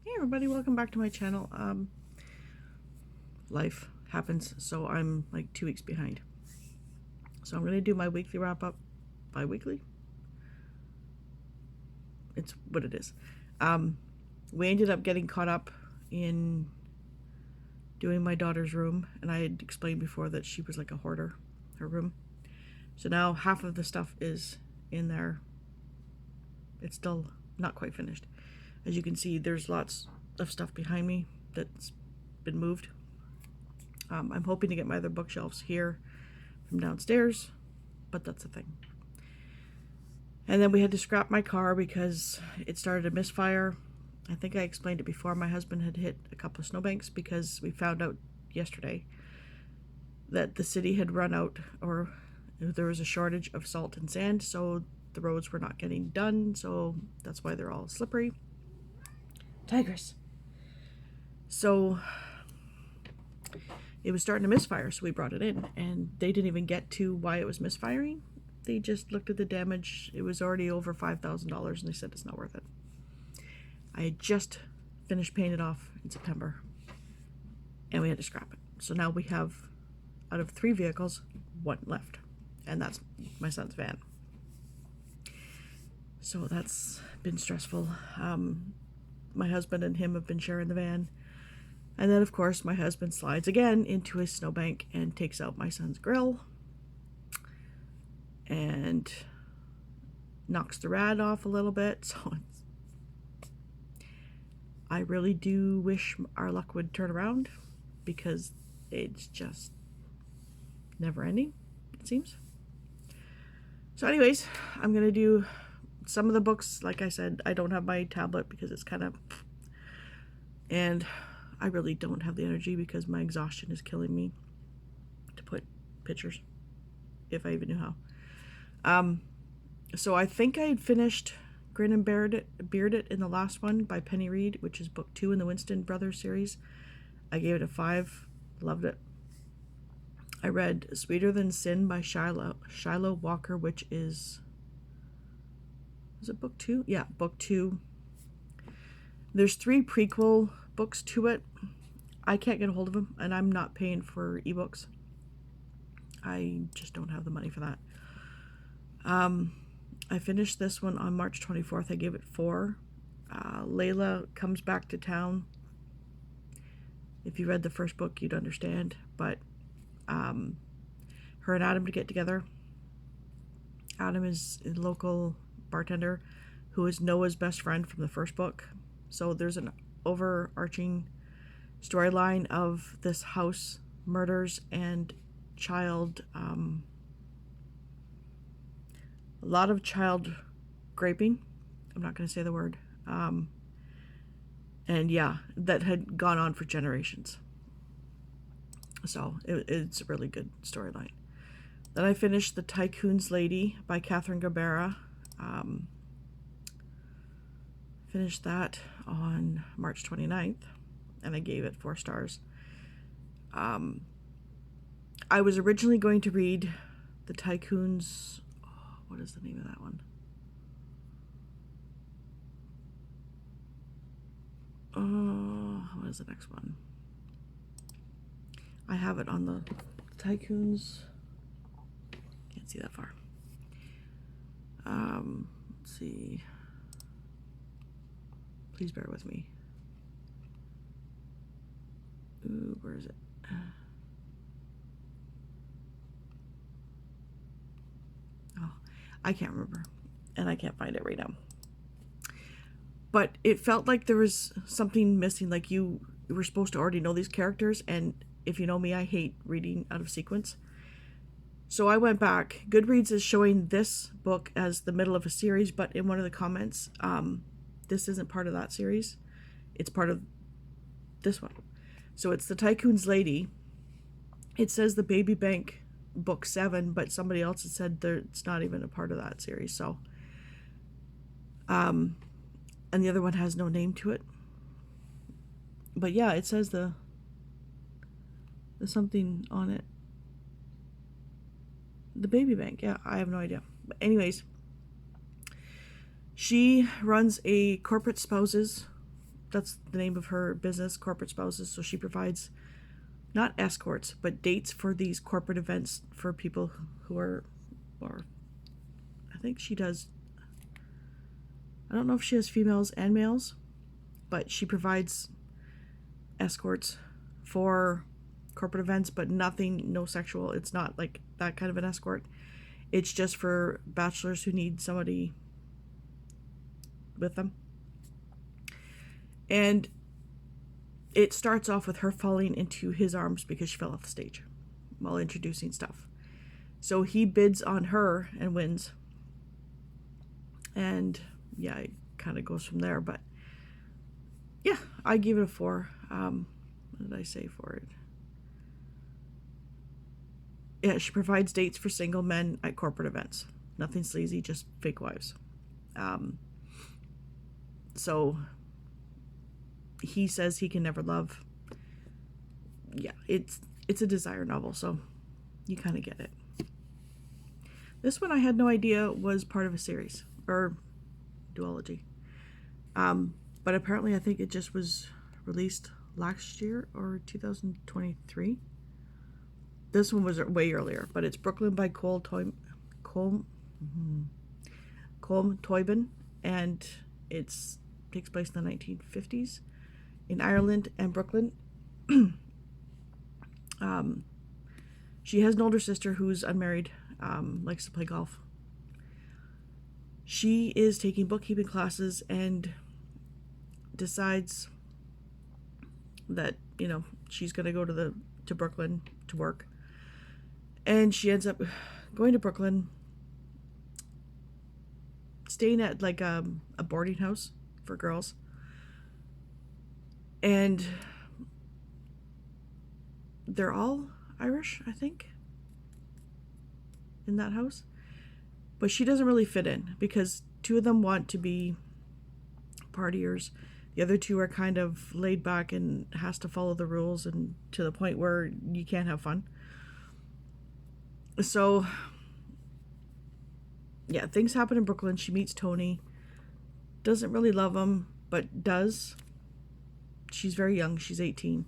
Hey everybody, welcome back to my channel. Life happens, so I'm like 2 weeks behind. So I'm going to do my weekly wrap up. Bi-weekly? It's what it is. We ended up getting caught up in doing my daughter's room, and I had explained before that she was like a hoarder, her room. So now half of the stuff is in there. It's still not quite finished. As you can see, there's lots of stuff behind me that's been moved. I'm hoping to get my other bookshelves here from downstairs, but that's the thing. And then we had to scrap my car because it started to misfire. I think I explained it before. My husband had hit a couple of snowbanks because we found out yesterday that the city had run out, or there was a shortage of salt and sand, so the roads were not getting done, so that's why they're all slippery. Tigress. So it was starting to misfire, so we brought it in, and they didn't even get to why it was misfiring. They just looked at the damage. It was already over $5,000, and they said it's not worth it. I had just finished paying it off in September, and we had to scrap it. So now we have, out of 3 vehicles, 1 left, and that's my son's van. So that's been stressful. My husband and him have been sharing the van. And then, of course, my husband slides again into his snowbank and takes out my son's grill and knocks the rad off a little bit. So I really do wish our luck would turn around, because it's just never ending, it seems. So anyways, I'm going to do some of the books. Like I said, I don't have my tablet because it's kind of... And I really don't have the energy because my exhaustion is killing me to put pictures, if I even knew how. So I think I had finished Grin and Beard It in the last one by Penny Reed, which is book 2 in the Winston Brothers series. I gave it a 5. Loved it. I read Sweeter Than Sin by Shiloh Walker, which is it book 2? Yeah, book 2. There's 3 prequel books to it. I can't get a hold of them, and I'm not paying for ebooks. I just don't have the money for that. I finished this one on March 24th. I gave it 4. Layla comes back to town. If you read the first book, you'd understand. But her and Adam to get together. Adam is a local bartender who is Noah's best friend from the first book. So there's an overarching storyline of this house murders and child, a lot of child raping. I'm not going to say the word. And yeah, that had gone on for generations. So it's a really good storyline. Then I finished The Tycoon's Lady by Catherine Gabera. Finished that on March 29th, and I gave it 4 stars. I was originally going to read The Tycoon's... Oh, what is the name of that one? What is the next one? I have it on the Tycoon's... Can't see that far. Let's see. Please bear with me. Ooh, where is it? Oh, I can't remember. And I can't find it right now. But it felt like there was something missing. Like you were supposed to already know these characters. And if you know me, I hate reading out of sequence. So I went back. Goodreads is showing this book as the middle of a series. But in one of the comments, this isn't part of that series. It's part of this one. So it's The Tycoon's Lady. It says The Baby Bank book 7, but somebody else has said it's not even a part of that series. So, and the other one has no name to it. But yeah, it says there's something on it. The Baby Bank. Yeah, I have no idea. But anyways, she runs a corporate spouses that's the name of her business, Corporate Spouses. So she provides not escorts, but dates for these corporate events for people who are, or I think she does, I don't know if she has females and males, but she provides escorts for corporate events, but nothing, no sexual. It's not like that kind of an escort. It's just for bachelors who need somebody with them. And it starts off with her falling into his arms because she fell off the stage while introducing stuff. So he bids on her and wins. And yeah, it kind of goes from there. But yeah, I give it a 4. What did I say for it? Yeah, she provides dates for single men at corporate events. Nothing sleazy, just fake wives. So he says he can never love. Yeah, it's a desire novel, so you kind of get it. This one I had no idea was part of a series or duology. But apparently I think it just was released last year or 2023. This one was way earlier, but it's Brooklyn by Colm Toibin, and it takes place in the 1950s in Ireland and Brooklyn. She has an older sister who's unmarried, likes to play golf. She is taking bookkeeping classes and decides that, you know, she's going to go to Brooklyn to work. And she ends up going to Brooklyn, staying at like a boarding house for girls. And they're all Irish, I think, in that house. But she doesn't really fit in because 2 of them want to be partiers. The other 2 are kind of laid back and has to follow the rules, and to the point where you can't have fun. So, yeah, things happen in Brooklyn. She meets Tony. Doesn't really love him, but does. She's very young. She's 18.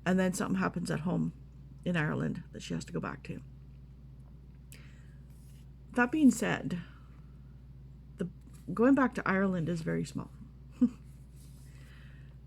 And then something happens at home in Ireland that she has to go back to. That being said, going back to Ireland is very small.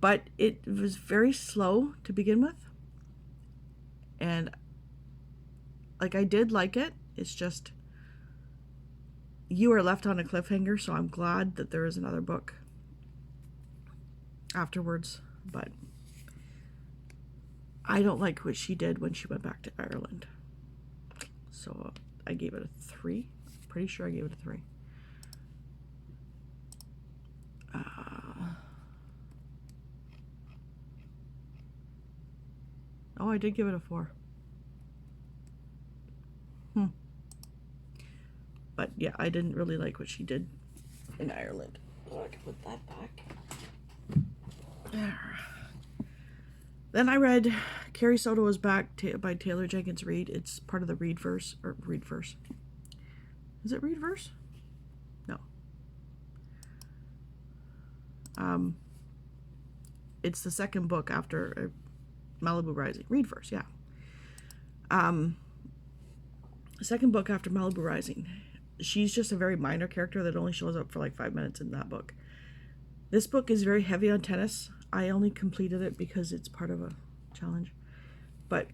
But it was very slow to begin with. And like, I did like it. It's just you are left on a cliffhanger, so I'm glad that there is another book afterwards. But I don't like what she did when she went back to Ireland. So I gave it a 3. Pretty sure I gave it a 3. Oh, I did give it a 4. But yeah, I didn't really like what she did in Ireland. So I can put that back. There. Then I read Carrie Soto is Back by Taylor Jenkins Reid. It's part of the Readverse, or Readverse. Is it Readverse? No. It's the second book after Malibu Rising. Readverse, yeah. Second book after Malibu Rising. She's just a very minor character that only shows up for like 5 minutes in that book. This book is very heavy on tennis. I only completed it because it's part of a challenge. But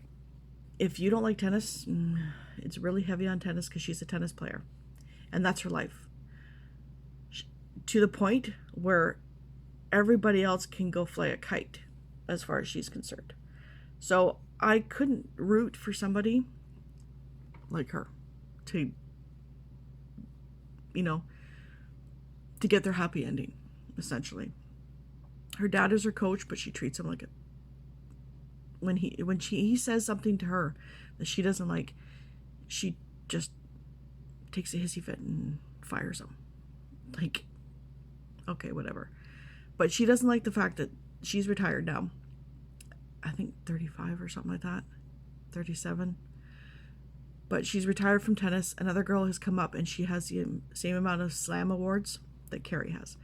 if you don't like tennis, it's really heavy on tennis because she's a tennis player. And that's her life. To the point where everybody else can go fly a kite as far as she's concerned. So I couldn't root for somebody like her to, you know, to get their happy ending, essentially. Her dad is her coach, but she treats him like a... When he says something to her that she doesn't like, she just takes a hissy fit and fires him. Like, okay, whatever. But she doesn't like the fact that she's retired now. I think 35 or something like that. 37. But she's retired from tennis. Another girl has come up and she has the same amount of slam awards that Carrie has.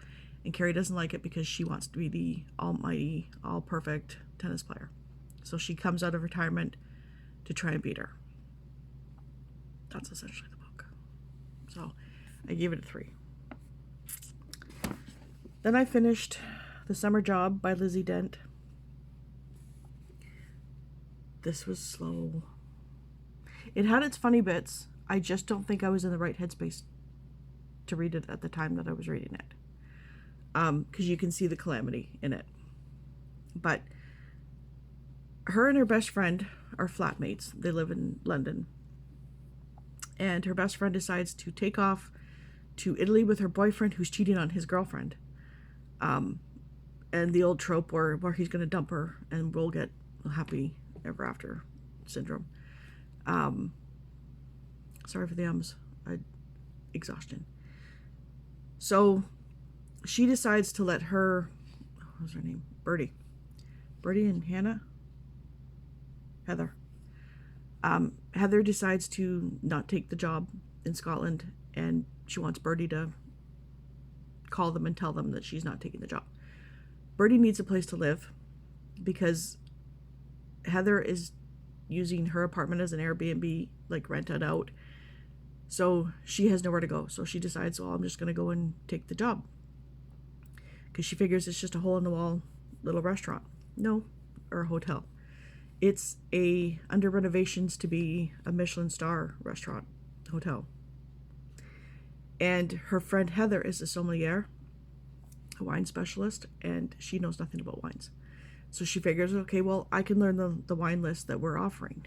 And Carrie doesn't like it because she wants to be the almighty, all-perfect tennis player. So she comes out of retirement to try and beat her. That's essentially the book. So I gave it a 3. Then I finished The Summer Job by Lizzie Dent. This was slow. It had its funny bits. I just don't think I was in the right headspace to read it at the time that I was reading it. Because you can see the calamity in it. But her and her best friend are flatmates. They live in London. And her best friend decides to take off to Italy with her boyfriend who's cheating on his girlfriend. And the old trope where he's going to dump her and we'll get happy ever after syndrome. Sorry for the ums. Exhaustion. So she decides to let her, what was her name? Bertie and Hannah? Heather. Heather decides to not take the job in Scotland, and she wants Bertie to call them and tell them that she's not taking the job. Bertie needs a place to live because Heather is using her apartment as an Airbnb, like rented out. So she has nowhere to go. So she decides, well, I'm just going to go and take the job. Because she figures it's just a hole-in-the-wall little restaurant. No, or a hotel. It's under renovations to be a Michelin star restaurant, hotel. And her friend Heather is a sommelier, a wine specialist, and she knows nothing about wines. So she figures, okay, well, I can learn the wine list that we're offering.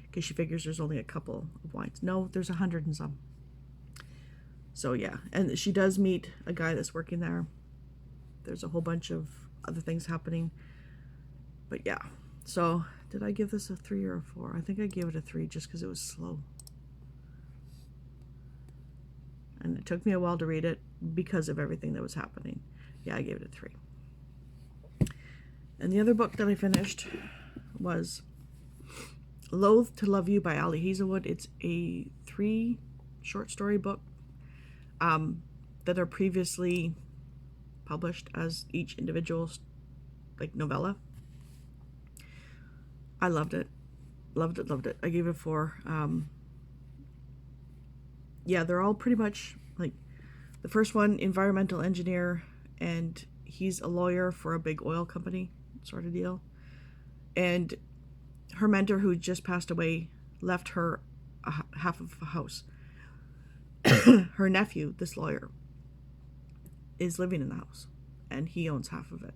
Because she figures there's only a couple of wines. No, there's 100 and some. So yeah, and she does meet a guy that's working there. There's a whole bunch of other things happening. But yeah, so did I give this a 3 or a 4? I think I gave it a 3 just because it was slow. And it took me a while to read it because of everything that was happening. Yeah, I gave it a 3. And the other book that I finished was Loathe to Love You by Ali Hazelwood. It's a 3 short story book that are previously published as each individual like novella. I loved it. Loved it. I gave it a 4. Yeah, they're all pretty much like the first one, environmental engineer, and he's a lawyer for a big oil company sort of deal. And her mentor, who just passed away, left her half of a house. Her nephew, this lawyer, is living in the house, and he owns half of it.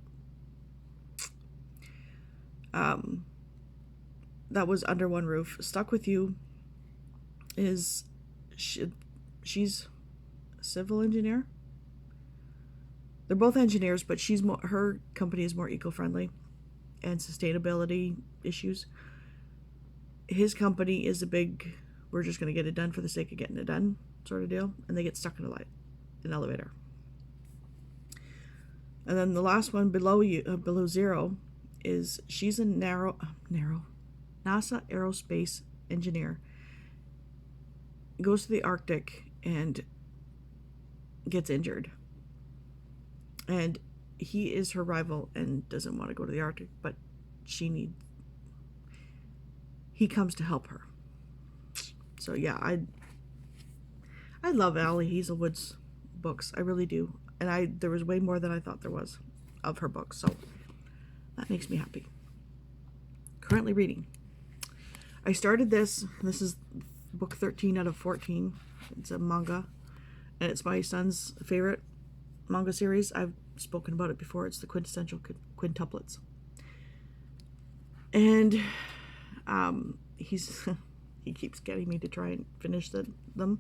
That was Under One Roof. Stuck with You is she's a civil engineer. They're both engineers, but her company is more eco-friendly and sustainability issues. His company is a big, we're just going to get it done for the sake of getting it done sort of deal, and they get stuck in an elevator. And then the last one, Below Zero, is she's a NASA aerospace engineer. Goes to the Arctic and gets injured. And he is her rival and doesn't want to go to the Arctic, but he comes to help her. So yeah, I love Ali Hazelwood's books. I really do. And there was way more than I thought there was of her books. So that makes me happy. Currently reading. I started this. This is book 13 out of 14. It's a manga. And it's my son's favorite manga series. I've spoken about it before. It's the quintessential quintuplets. And he keeps getting me to try and finish them. And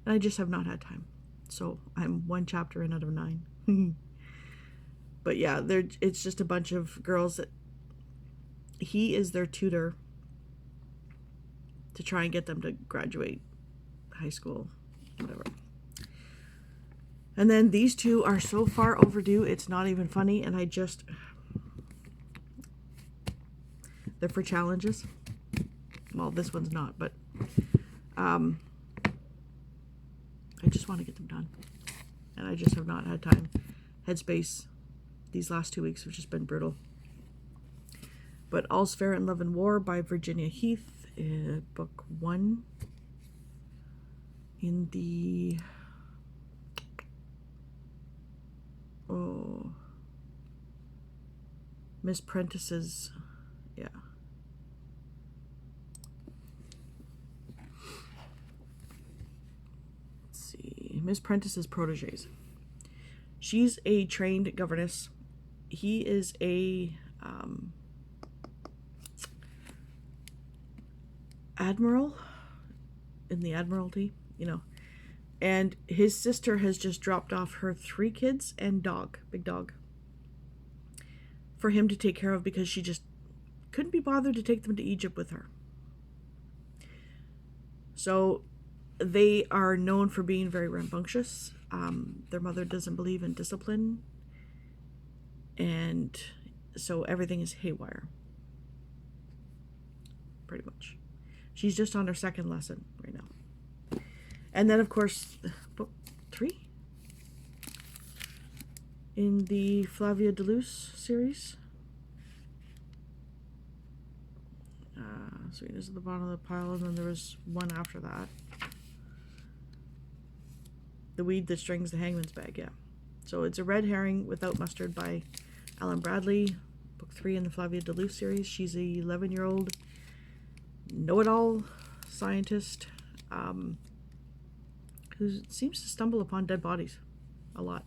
I just have not had time. So I'm 1 chapter in out of 9. But yeah, it's just a bunch of girls that he is their tutor to try and get them to graduate high school, whatever. And then these two are so far overdue, it's not even funny, and they're for challenges. Well, this one's not, but I just want to get them done. And I just have not had time headspace. These last 2 weeks have just been brutal. But All's Fair in Love and War by Virginia Heath, book 1 in the Miss Prentice's, yeah. Let's see, Miss Prentice's proteges. She's a trained governess. He is a admiral in the Admiralty, you know. And his sister has just dropped off her 3 kids and dog, big dog, for him to take care of because she just couldn't be bothered to take them to Egypt with her. So they are known for being very rambunctious. Their mother doesn't believe in discipline, and so everything is haywire, pretty much. She's just on her 2nd lesson right now. And then, of course, book 3 in the Flavia de Luce series. Sweetness at the bottom of the pile, and then there was one after that. The Weed That Strings the Hangman's Bag, yeah. So it's A Red Herring Without Mustard by Ellen Bradley, book 3 in the Flavia de Luce series. She's a 11-year-old know-it-all scientist who seems to stumble upon dead bodies a lot.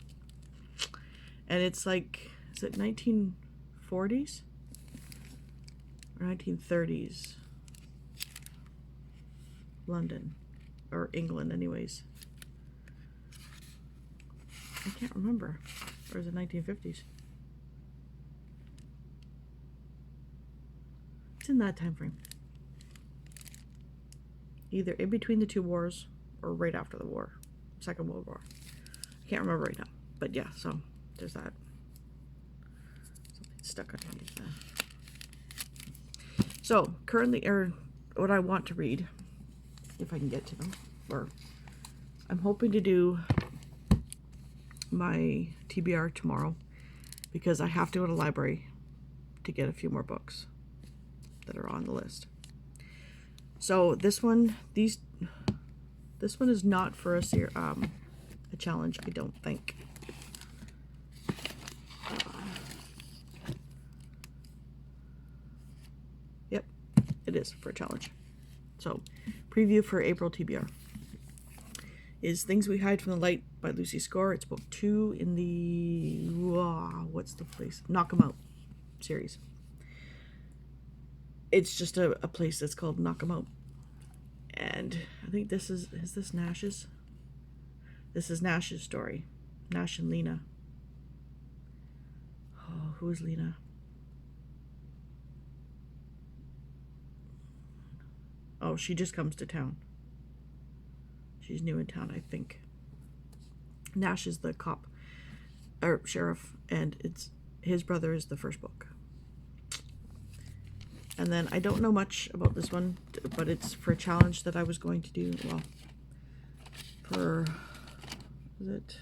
And it's like, is it 1940s or 1930s? London, or England anyways. I can't remember. Or is it 1950s? It's in that time frame. Either in between the 2 wars or right after the war. Second World War. I can't remember right now. But yeah, so there's that. Something stuck underneath there. So currently, what I want to read, if I can get to them, or I'm hoping to do my TBR tomorrow because I have to go to the library to get a few more books that are on the list. So this one is not for a challenge, I don't think. Yep, it is for a challenge. So, preview for April TBR is Things We Hide from the Light by Lucy Score. It's book 2 in the, what's the place? Knock 'em Out series. It's just a place that's called Knock 'em Out. And I think this is this Nash's? This is Nash's story. Nash and Lena. Oh, who is Lena? Oh, she just comes to town. She's new in town, I think. Nash is the cop, or sheriff, and his brother is the first book. And then I don't know much about this one, but it's for a challenge that I was going to do. Well, for, is it?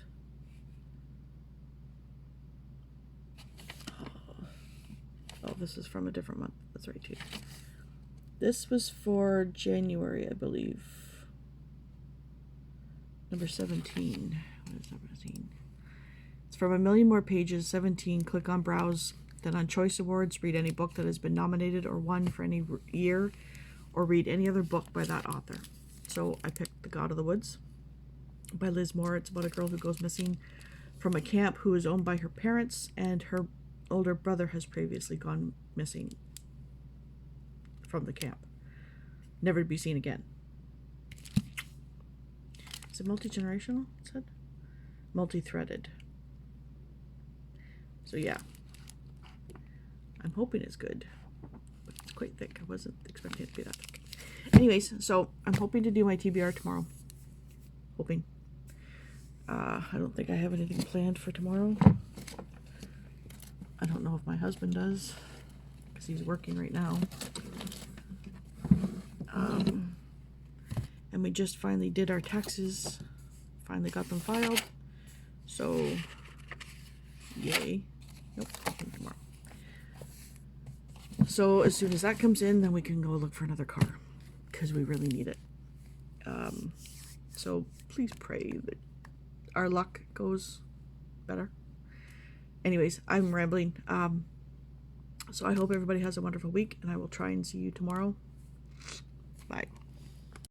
Oh, this is from a different month. That's right, too. This was for January, I believe. Number 17. What is 17? It's from A Million More Pages, 17. Click on Browse. Then on Choice Awards, read any book that has been nominated or won for any year, or read any other book by that author. So I picked The God of the Woods by Liz Moore. It's about a girl who goes missing from a camp who is owned by her parents, and her older brother has previously gone missing from the camp, never to be seen again. Is it multi-generational? It said multi-threaded. So yeah, I'm hoping it's good, but it's quite thick. I wasn't expecting it to be that thick. Anyways, so I'm hoping to do my TBR tomorrow. Hoping. I don't think I have anything planned for tomorrow. I don't know if my husband does, because he's working right now. And we just finally did our taxes, finally got them filed. So Yay. Nope, open tomorrow. So as soon as that comes in, then we can go look for another car because we really need it. So please pray that our luck goes better. Anyways, I'm rambling. So I hope everybody has a wonderful week, and I will try and see you tomorrow. Bye.